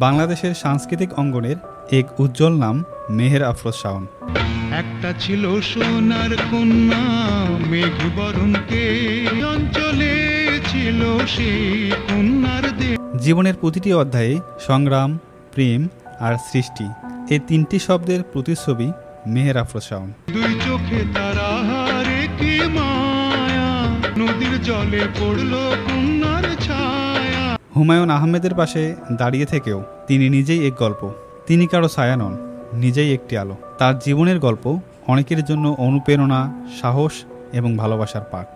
বাংলাদেশের সাংস্কৃতিক অঙ্গনের এক উজ্জ্বল নাম মেহের আফরোজ শাওন। একটা ছিল সোনার কন্যা মেঘ বরণকে অঞ্চলে ছিল সেই কন্যার জীবনের প্রতিটি অধ্যায়ে সংগ্রাম, প্রেম আর সৃষ্টি, এই তিনটি শব্দের প্রতিচ্ছবি মেহের আফরোজ শাওন। দুই চোখে তারা হারে কি মায়া, নদীর জলে পড়লো কন্যার ছায়া। হুমায়ুন আহমেদের পাশে দাঁড়িয়ে থেকেও তিনি নিজেই এক গল্প। তিনি কারো ছায়া নন, নিজেই একটি আলো। তার জীবনের গল্প অনেকের জন্য অনুপ্রেরণা, সাহস এবং ভালোবাসার পাঠ।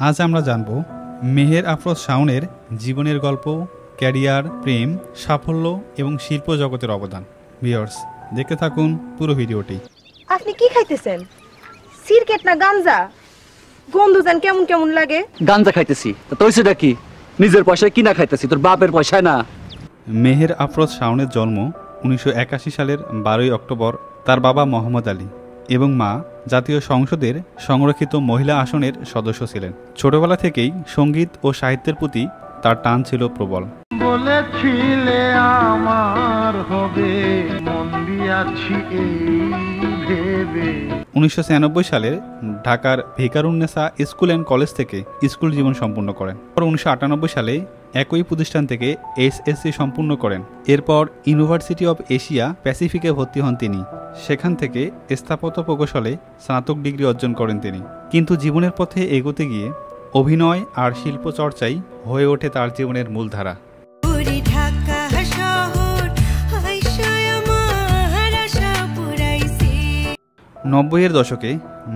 আজ আমরা জানব মেহের আফরোজ শাওনের জীবনের গল্প, ক্যারিয়ার, প্রেম, সাফল্য এবং শিল্প জগতের অবদান। ভিউয়ার্স, দেখতে থাকুন পুরো ভিডিওটি। আপনি কি খাইতেছেন? সিগারেট না গাঞ্জা? গন্ধ জান কেমন কেমন লাগে। গাঞ্জা খাইতেছি, তো সেটা কি? নিজের পয়সায় কিনা খাইতেছি, তোর বাপের পয়সায় না। মেহের আফরোজ শাওনের জন্ম 1981 সালের 12 অক্টোবর। তার বাবা মোহাম্মদ আলী এবং মা জাতীয় সংসদের সংরক্ষিত মহিলা আসনের সদস্য ছিলেন। ছোটবেলা থেকেই সঙ্গীত ও সাহিত্যের প্রতি তার টান ছিল প্রবল। বলেছিলে আমার হবে, মন দিয়াছি এই ভেবে। 1996 সালে ঢাকার ভিকারুন্নেসা স্কুল অ্যান্ড কলেজ থেকে স্কুল জীবন সম্পূর্ণ করেন। 1998 সালে একই প্রতিষ্ঠান থেকে এসএসসি সম্পূর্ণ করেন। এরপর ইউনিভার্সিটি অব এশিয়া প্যাসিফিকে ভর্তি হন তিনি। সেখান থেকে স্থাপত্য প্রকৌশলে স্নাতক ডিগ্রি অর্জন করেন তিনি। কিন্তু জীবনের পথে এগোতে গিয়ে অভিনয় আর শিল্প চর্চাই হয়ে ওঠে তার জীবনের মূলধারা। 90-এর দশকে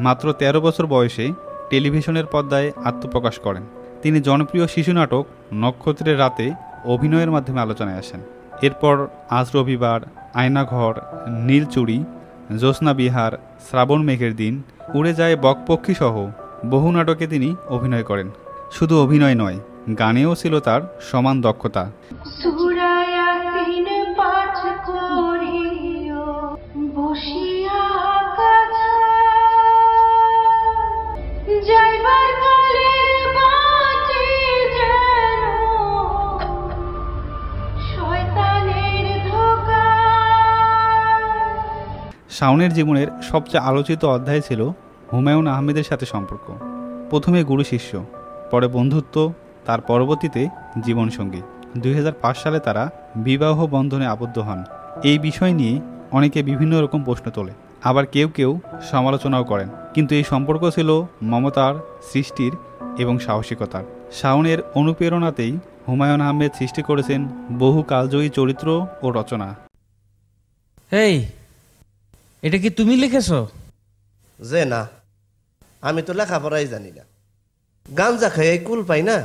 মাত্র 13 বছর বয়সে টেলিভিশনের পর্দায় আত্মপ্রকাশ করেন। তিনি জনপ্রিয় শিশু নাটক নক্ষত্রের রাতে অভিনয়ের মাধ্যমে আলোচনায় আসেন। এরপর আজ রবিবার, আয়নাঘর, নীলচুড়ি, জ্যোৎস্না বিহার, শ্রাবণ মেঘের দিন, উড়ে যায় বকপক্ষী সহ বহু নাটকে তিনি অভিনয় করেন। শুধু অভিনয় নয়, গানেও ছিল তার সমান দক্ষতা। শাওনের জীবনের সবচেয়ে আলোচিত অধ্যায় ছিল হুমায়ুন আহমেদের সাথে সম্পর্ক। প্রথমে গুরু শিষ্য, পরে বন্ধুত্ব, তার পরবর্তীতে জীবনসঙ্গী। 2005 সালে তারা বিবাহ বন্ধনে আবদ্ধ হন। এই বিষয় নিয়ে অনেকে বিভিন্ন রকম প্রশ্ন তোলে, আবার কেউ কেউ সমালোচনাও করেন। কিন্তু এই সম্পর্ক ছিল মমতার, সৃষ্টির এবং সাহসিকতার। শাওনের অনুপ্রেরণাতেই হুমায়ুন আহমেদ সৃষ্টি করেছেন বহু কালজয়ী চরিত্র ও রচনা। এটা কি তুমি লিখেছো? যে না, আমি তো লেখাপড়াই জানি না। গাঞ্জা খাই কুল পাই না,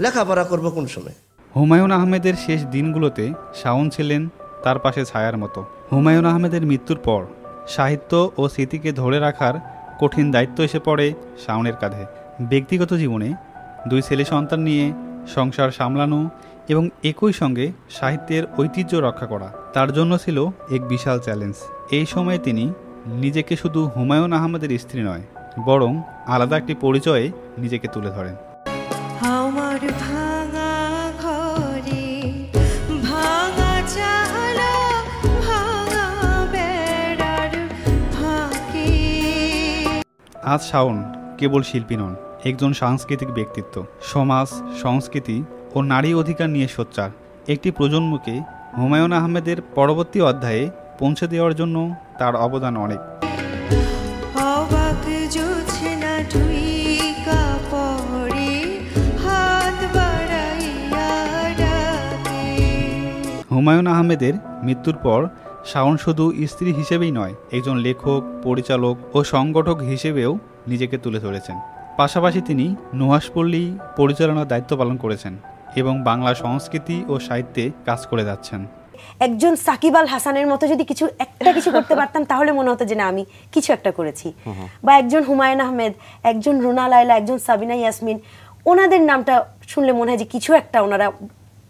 লেখাপড়া করবো কোন সময়? হুমায়ুন আহমেদের শেষ দিনগুলোতে শাওন ছিলেন তার পাশে ছায়ার মতো। হুমায়ুন আহমেদের মৃত্যুর পর সাহিত্য ও স্মৃতিকে ধরে রাখার কঠিন দায়িত্ব এসে পড়ে শাওনের কাঁধে। ব্যক্তিগত জীবনে 2 ছেলে সন্তান নিয়ে সংসার সামলানো এবং একই সঙ্গে সাহিত্যের ঐতিহ্য রক্ষা করা তার জন্য ছিল এক বিশাল চ্যালেঞ্জ। এই সময়ে তিনি নিজেকে শুধু হুমায়ুন আহমেদের স্ত্রী নয়, বরং আলাদা একটি পরিচয়ে নিজেকে তুলে ধরেন। আজ শাওন কেবল শিল্পী নন, একজন সাংস্কৃতিক ব্যক্তিত্ব। সমাজ, সংস্কৃতি ও নারী অধিকার নিয়ে সোচ্চার একটি প্রজন্মকে হুমায়ুন আহমেদের পরবর্তী অধ্যায়ে পৌঁছে দেওয়ার জন্য তার অবদান অনেক। হুমায়ুন আহমেদের মৃত্যুর পর শাওন শুধু স্ত্রী হিসেবেই নয়, একজন লেখক, পরিচালক ও সংগঠক হিসেবেও নিজেকে তুলে ধরেছেন। পাশাপাশি তিনি নুহাসপল্লী পরিচালনার দায়িত্ব পালন করেছেন এবং বাংলা সংস্কৃতি ও সাহিত্যে কাজ করে যাচ্ছেন। একজন সাকিব আল হাসানের মতো যদি কিছু করতে পারতাম তাহলে মনে হতো যে না, আমি কিছু একটা করেছি। বা একজন হুমায়ুন আহমেদ, একজন রুনা লায়লা, একজন সাবিনা ইয়াসমিন, ওনাদের নামটা শুনলে মনে হয় যে কিছু একটা ওনারা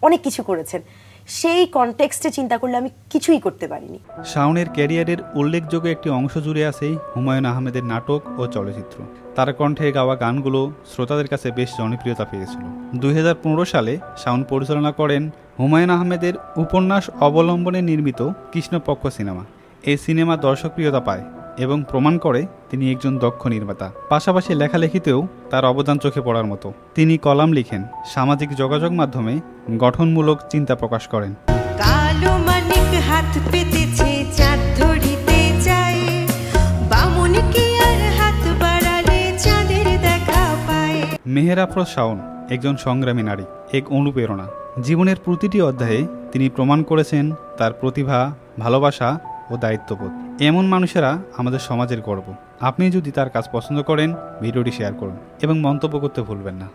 অনেক কিছু করেছেন। সেই কনটেক্সটে চিন্তা করলে আমি কিছুই করতে পারিনি। শাওনের ক্যারিয়ারের উল্লেখযোগ্য একটি অংশ জুড়ে আছেই হুমায়ুন আহমেদের নাটক ও চলচ্চিত্র। তার কণ্ঠে গাওয়া গানগুলো শ্রোতাদের কাছে বেশ জনপ্রিয়তা পেয়েছিল। 2015 সালে শাওন পরিচালনা করেন হুমায়ুন আহমেদের উপন্যাস অবলম্বনে নির্মিত কৃষ্ণপক্ষ সিনেমা। এই সিনেমা দর্শকপ্রিয়তা পায় এবং প্রমাণ করে তিনি একজন দক্ষ নির্মাতা। পাশাপাশি লেখালেখিতেও তার অবদান চোখে পড়ার মতো। তিনি কলাম লিখেন, সামাজিক যোগাযোগ মাধ্যমে গঠনমূলক চিন্তা প্রকাশ করেন। কালো মানিক হাত পেতেছে চাঁদ ধরিতে চায়, বামুন কি আর হাত বাড়ালে চাঁদের দেখা পায়। মেহের আফরোজ শাওন একজন সংগ্রামী নারী, এক অনুপ্রেরণা। জীবনের প্রতিটি অধ্যায়ে তিনি প্রমাণ করেছেন তার প্রতিভা, ভালোবাসা ও দায়িত্ববোধ। এমন মানুষেরা আমাদের সমাজের গর্ব। আপনি যদি তার কাজ পছন্দ করেন, ভিডিওটি শেয়ার করুন এবং মন্তব্য করতে ভুলবেন না।